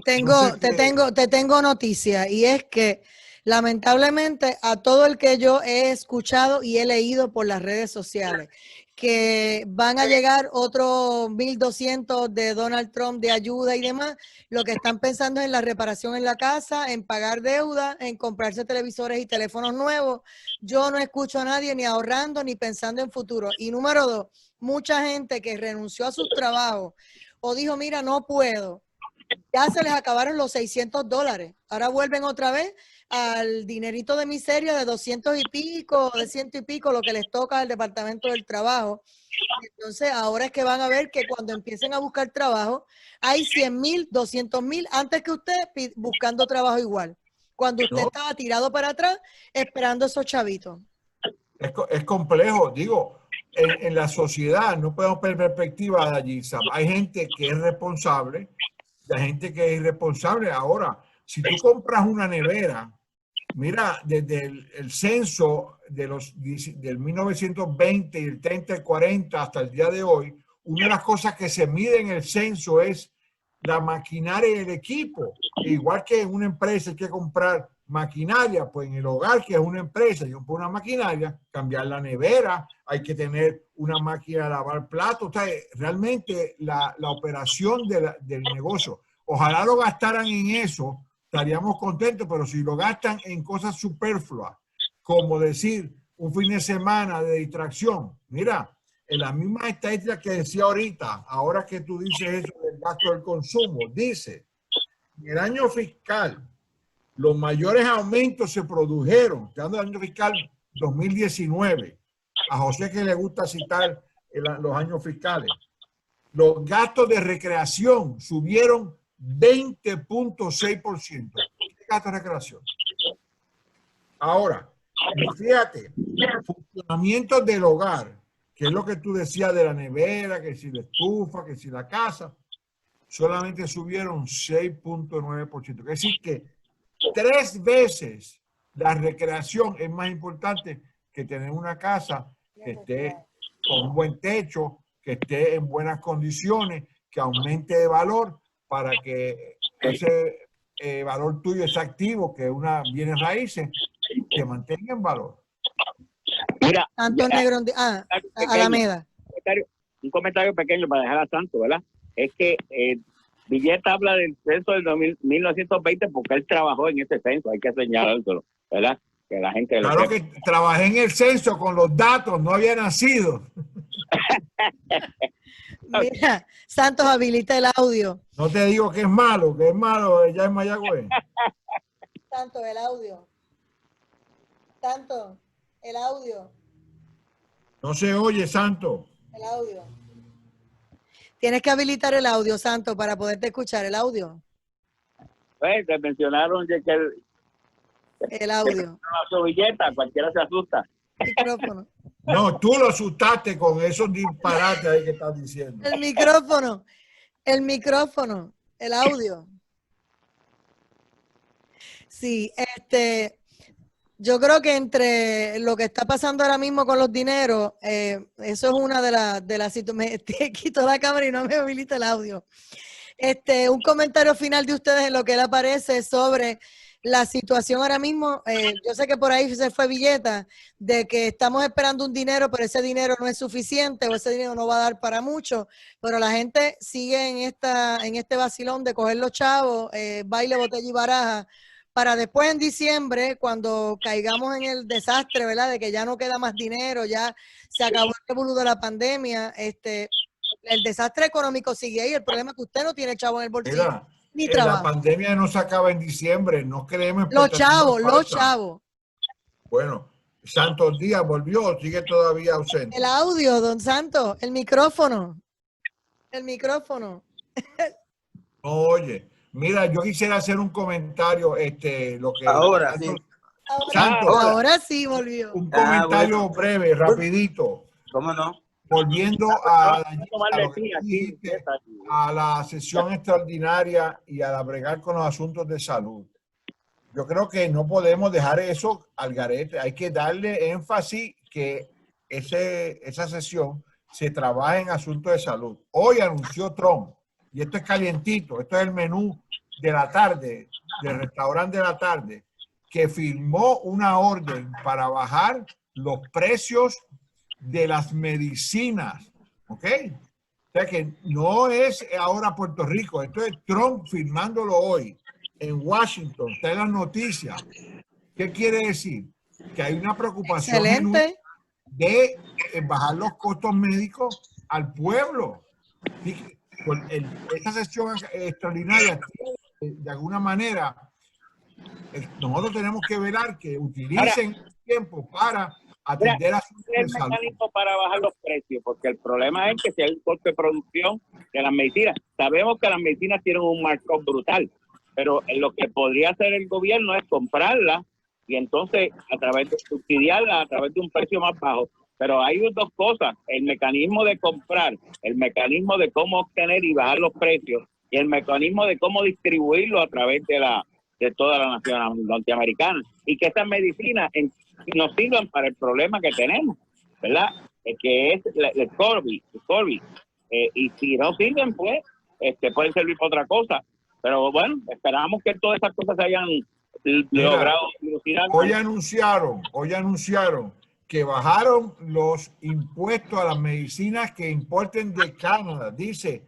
Te tengo noticia, y es que lamentablemente a todo el que yo he escuchado y he leído por las redes sociales, que van a llegar otros 1.200 de Donald Trump de ayuda y demás, lo que están pensando es en la reparación en la casa, en pagar deuda, en comprarse televisores y teléfonos nuevos. Yo no escucho a nadie ni ahorrando ni pensando en futuro. Y número 2, mucha gente que renunció a sus trabajos o dijo, mira, no puedo, ya se les acabaron los $600. Ahora vuelven otra vez al dinerito de miseria de 200 y pico, de 100 y pico, lo que les toca al Departamento del Trabajo. Entonces, ahora es que van a ver que cuando empiecen a buscar trabajo, hay 100.000, 200.000 antes que usted buscando trabajo igual. Cuando usted estaba tirado para atrás, esperando esos chavitos. Es complejo, digo, en la sociedad no podemos perder perspectiva de allí. Hay gente que es responsable, hay gente que es irresponsable. Ahora, si tú compras una nevera, mira, desde el censo del 1920 y el 30 y 40 hasta el día de hoy, una de las cosas que se mide en el censo es la maquinaria y el equipo. Igual que en una empresa hay que comprar maquinaria, pues en el hogar, que es una empresa, yo pongo una maquinaria, cambiar la nevera, hay que tener una máquina de lavar platos. O sea, realmente la operación del negocio, ojalá lo gastaran en eso, estaríamos contentos, pero si lo gastan en cosas superfluas, como decir un fin de semana de distracción, mira, en la misma estadística que decía ahorita, ahora que tú dices eso del gasto del consumo, dice, en el año fiscal, los mayores aumentos se produjeron, hablando del año fiscal 2019, a José que le gusta citar los años fiscales, los gastos de recreación subieron 20.6%. ¿Qué gasto de recreación? Ahora, fíjate, funcionamiento del hogar, que es lo que tú decías de la nevera, que si la estufa, que si la casa, solamente subieron 6.9%. Es decir, que 3 veces la recreación es más importante que tener una casa que esté con un buen techo, que esté en buenas condiciones, que aumente de valor para que ese valor tuyo es activo, que una bienes raíces, que mantenga en valor. Mira, Santo Negro, Alameda. Un comentario pequeño para dejar a Santo, ¿verdad? Es que Villeta habla del censo del 1920 porque él trabajó en ese censo, hay que señalarlo, ¿verdad? Que la gente claro que trabajé en el censo con los datos, no había nacido. Mira, Santos, habilita el audio. No te digo que es malo ya en Mayagüez. Santos, el audio. Santos, el audio. No se oye, Santo. El audio. Tienes que habilitar el audio, Santo, para poderte escuchar el audio. Pues, te mencionaron que el audio. La Villeta, cualquiera se asusta. Micrófono. No, tú lo asustaste con esos disparates ahí que estás diciendo. El micrófono, el audio. Sí, yo creo que entre lo que está pasando ahora mismo con los dineros, eso es una de las situaciones. Me quito la cámara y no me habilita el audio. Un comentario final de ustedes en lo que él aparece sobre la situación ahora mismo, yo sé que por ahí se fue Villeta, de que estamos esperando un dinero, pero ese dinero no es suficiente o ese dinero no va a dar para mucho, pero la gente sigue en este vacilón de coger los chavos, baile, botella y baraja, para después en diciembre, cuando caigamos en el desastre, ¿verdad? De que ya no queda más dinero, ya se acabó el revolú de la pandemia, el desastre económico sigue ahí. El problema es que usted no tiene chavo en el bolsillo. Mira, ni trabajo. La pandemia no se acaba en diciembre, no creemos. Los chavos. Bueno, Santos Díaz volvió, sigue todavía ausente. El audio, don Santos, el micrófono. El micrófono. Oye, mira, yo quisiera hacer un comentario, lo que ahora sí. Ahora sí volvió. Un comentario breve, rapidito. ¿Cómo no? Volviendo a la sesión extraordinaria y a bregar con los asuntos de salud. Yo creo que no podemos dejar eso al garete. Hay que darle énfasis que esa sesión se trabaja en asuntos de salud. Hoy anunció Trump, y esto es calientito, esto es el menú de la tarde, del restaurante de la tarde, que firmó una orden para bajar los precios de las medicinas, ¿ok? O sea que no es ahora Puerto Rico, esto es Trump firmándolo hoy en Washington, está en las noticias. ¿Qué quiere decir? Que hay una preocupación de bajar los costos médicos al pueblo. Esta sesión extraordinaria, de alguna manera, nosotros tenemos que velar que utilicen el tiempo para atender a el mecanismo para bajar los precios, porque el problema es que si hay un coste de producción de las medicinas, sabemos que las medicinas tienen un markup brutal, pero lo que podría hacer el gobierno es comprarlas y entonces a través de subsidiarlas a través de un precio más bajo. Pero hay dos cosas: el mecanismo de comprar, el mecanismo de cómo obtener y bajar los precios, y el mecanismo de cómo distribuirlo a través de toda la nación norteamericana, y que estas medicinas nos sirvan para el problema que tenemos, ¿verdad? Que es el COVID. Y si no sirven, pues pueden servir para otra cosa. Pero bueno, esperamos que todas esas cosas se hayan logrado. Hoy anunciaron que bajaron los impuestos a las medicinas que importen de Canadá. Dice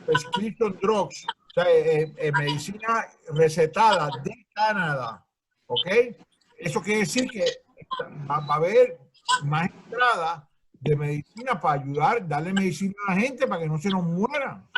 prescription drugs, o sea, medicina recetada de Canadá, ¿ok? Eso quiere decir que va a haber más entrada de medicina para ayudar, darle medicina a la gente para que no se nos mueran.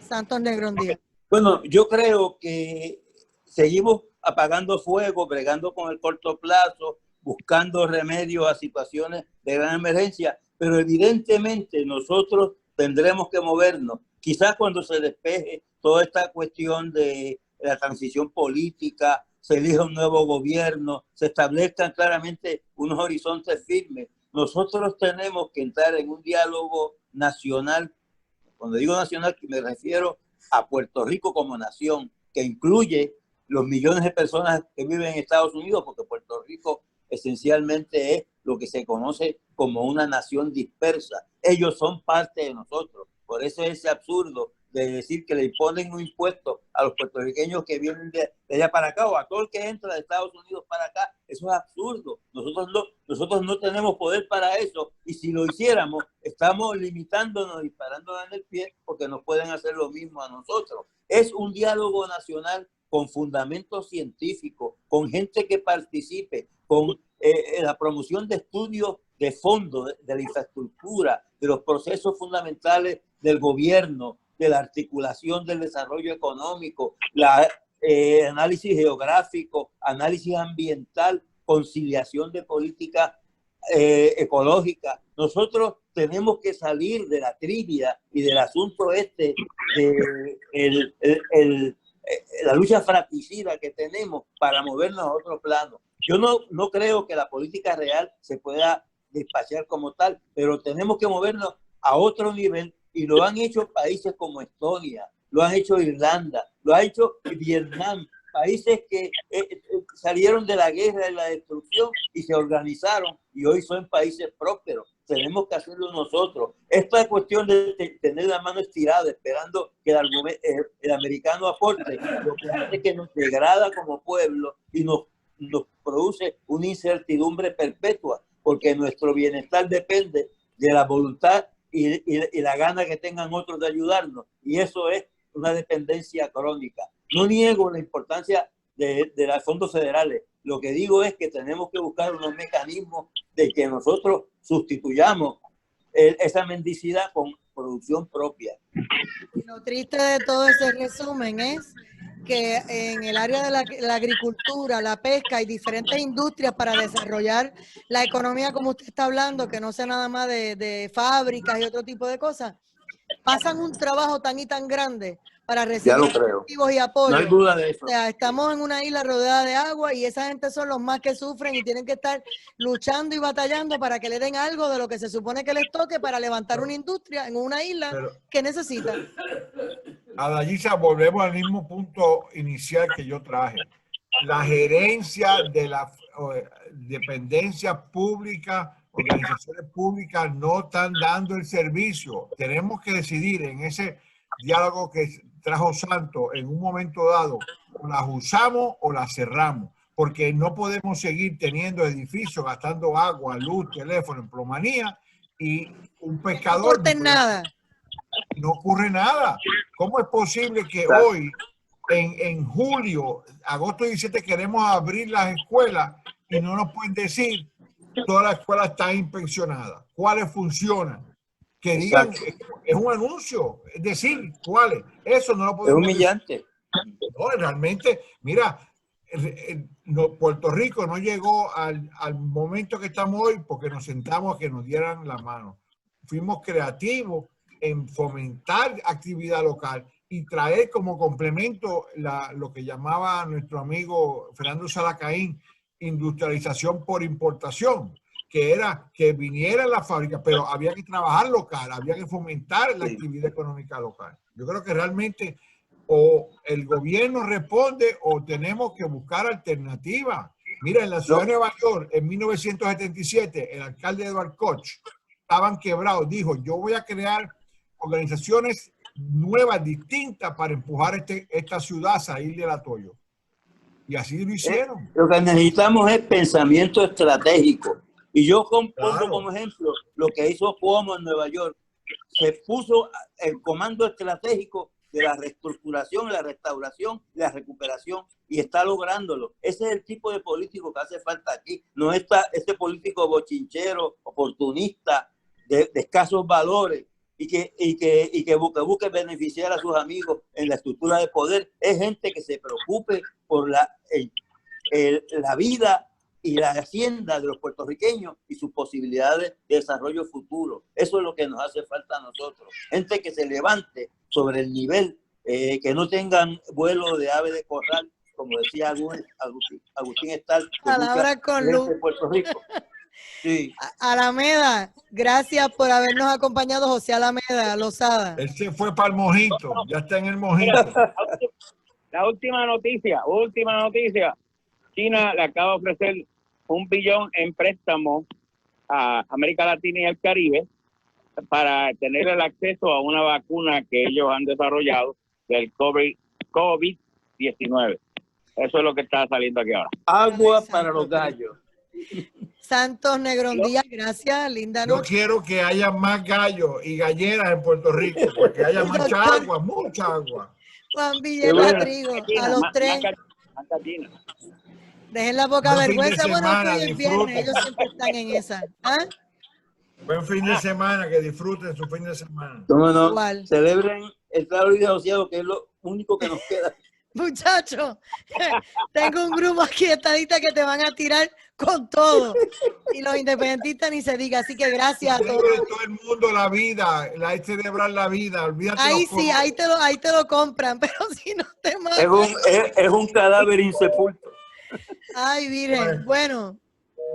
Santos Negrón Díaz. Bueno, yo creo que seguimos apagando fuego, bregando con el corto plazo, buscando remedios a situaciones de gran emergencia, pero evidentemente nosotros tendremos que movernos. Quizás cuando se despeje toda esta cuestión de la transición política, se elija un nuevo gobierno, se establezcan claramente unos horizontes firmes. Nosotros tenemos que entrar en un diálogo nacional. Cuando digo nacional, me refiero a Puerto Rico como nación, que incluye los millones de personas que viven en Estados Unidos, porque Puerto Rico esencialmente es lo que se conoce como una nación dispersa. Ellos son parte de nosotros. Por eso es ese absurdo de decir que le imponen un impuesto a los puertorriqueños que vienen de allá para acá, o a todo el que entra de Estados Unidos para acá. Eso es absurdo. Nosotros no tenemos poder para eso, y si lo hiciéramos, estamos limitándonos, disparándonos en el pie, porque nos pueden hacer lo mismo a nosotros. Es un diálogo nacional con fundamento científico, con gente que participe, con la promoción de estudios de fondo, de la infraestructura, de los procesos fundamentales del gobierno, de la articulación del desarrollo económico, análisis geográfico, análisis ambiental, conciliación de política ecológica. Nosotros tenemos que salir de la trivia y del asunto de la lucha fratricida que tenemos para movernos a otro plano. Yo no creo que la política real se pueda despachar como tal, pero tenemos que movernos a otro nivel, y lo han hecho países como Estonia, lo han hecho Irlanda, lo ha hecho Vietnam, países que salieron de la guerra y la destrucción y se organizaron y hoy son países prósperos. Tenemos que hacerlo nosotros. Esta es cuestión de tener la mano estirada, esperando que el americano aporte, lo que hace que nos degrada como pueblo y nos produce una incertidumbre perpetua, porque nuestro bienestar depende de la voluntad y la gana que tengan otros de ayudarnos. Y eso es una dependencia crónica. No niego la importancia de los fondos federales. Lo que digo es que tenemos que buscar unos mecanismos de que nosotros sustituyamos esa mendicidad con producción propia. Y lo triste de todo ese resumen es que en el área de la agricultura, la pesca, hay diferentes industrias para desarrollar la economía, como usted está hablando, que no sea nada más de fábricas y otro tipo de cosas. Pasan un trabajo tan y tan grande para recibir incentivos y apoyo. No hay duda de eso. O sea, estamos en una isla rodeada de agua y esa gente son los más que sufren y tienen que estar luchando y batallando para que le den algo de lo que se supone que les toque para levantar una industria en una isla que necesita. Adalgisa, volvemos al mismo punto inicial que yo traje. La gerencia de la dependencia pública, organizaciones públicas no están dando el servicio. Tenemos que decidir en ese diálogo que trajo Santos en un momento dado, o las usamos o las cerramos, porque no podemos seguir teniendo edificios gastando agua, luz, teléfono, en plomanía y un pescador. No ocurre nada. ¿Cómo es posible que hoy, en julio, agosto 17, queremos abrir las escuelas y no nos pueden decir todas las escuelas están inspeccionadas? ¿Cuáles funcionan? Que digan, es un anuncio, es decir, ¿cuáles? Eso no lo podemos decir. Es humillante. No, realmente, mira, Puerto Rico no llegó al momento que estamos hoy porque nos sentamos a que nos dieran la mano. Fuimos creativos en fomentar actividad local y traer como complemento lo que llamaba nuestro amigo Fernando Salacaín, industrialización por importación, que era que viniera la fábrica, pero había que trabajar local, había que fomentar la actividad económica local. Yo creo que realmente o el gobierno responde o tenemos que buscar alternativas. Mira, en la ciudad de Nueva York, en 1977, el alcalde Edward Koch estaban quebrados. Dijo, yo voy a crear organizaciones nuevas, distintas, para empujar esta ciudad a salir del atollo. Y así lo hicieron. Lo que necesitamos es pensamiento estratégico. Y yo pongo como ejemplo lo que hizo Cuomo en Nueva York. Se puso el comando estratégico de la reestructuración, la restauración, la recuperación, y está lográndolo. Ese es el tipo de político que hace falta aquí. No está este político bochinchero, oportunista, de escasos valores, y que busque beneficiar a sus amigos en la estructura de poder. Es gente que se preocupe por la vida y la hacienda de los puertorriqueños y sus posibilidades de desarrollo futuro. Eso es lo que nos hace falta a nosotros. Gente que se levante sobre el nivel, que no tengan vuelo de ave de corral, como decía Agustín Estal, palabra con luz. De Puerto Rico. Sí. Alameda, gracias por habernos acompañado, José Alameda Lozada. Él se fue para el mojito, ya está en el mojito. La última noticia. China le acaba de ofrecer $1 billón en préstamos a América Latina y el Caribe para tener el acceso a una vacuna que ellos han desarrollado del COVID-19. Eso es lo que está saliendo aquí ahora. Agua para los gallos. Santos Negrón Díaz, gracias, linda noche. Yo quiero que haya más gallos y galleras en Puerto Rico, porque haya mucha agua. Juan Villegas Trigo, a los tres. Dejen la poca vergüenza, bueno, hoy es viernes, ellos siempre están en esa. ¿Ah? Buen fin de semana, que disfruten su fin de semana. No, celebren el claro y asociado, que es lo único que nos queda. Muchachos, tengo un grupo aquí de estadistas que te van a tirar con todo. Y los independentistas ni se diga. Así que gracias a todos. Todo el mundo la vida, hay que celebrar la vida. Olvídate. Ahí sí, ahí te lo compran, pero si no te matan. Es un cadáver insepulto. Ay, Virgen. Bueno,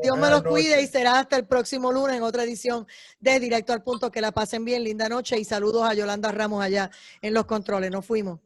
Dios me los cuide y será hasta el próximo lunes en otra edición de Directo al Punto. Que la pasen bien, linda noche y saludos a Yolanda Ramos allá en los controles. Nos fuimos.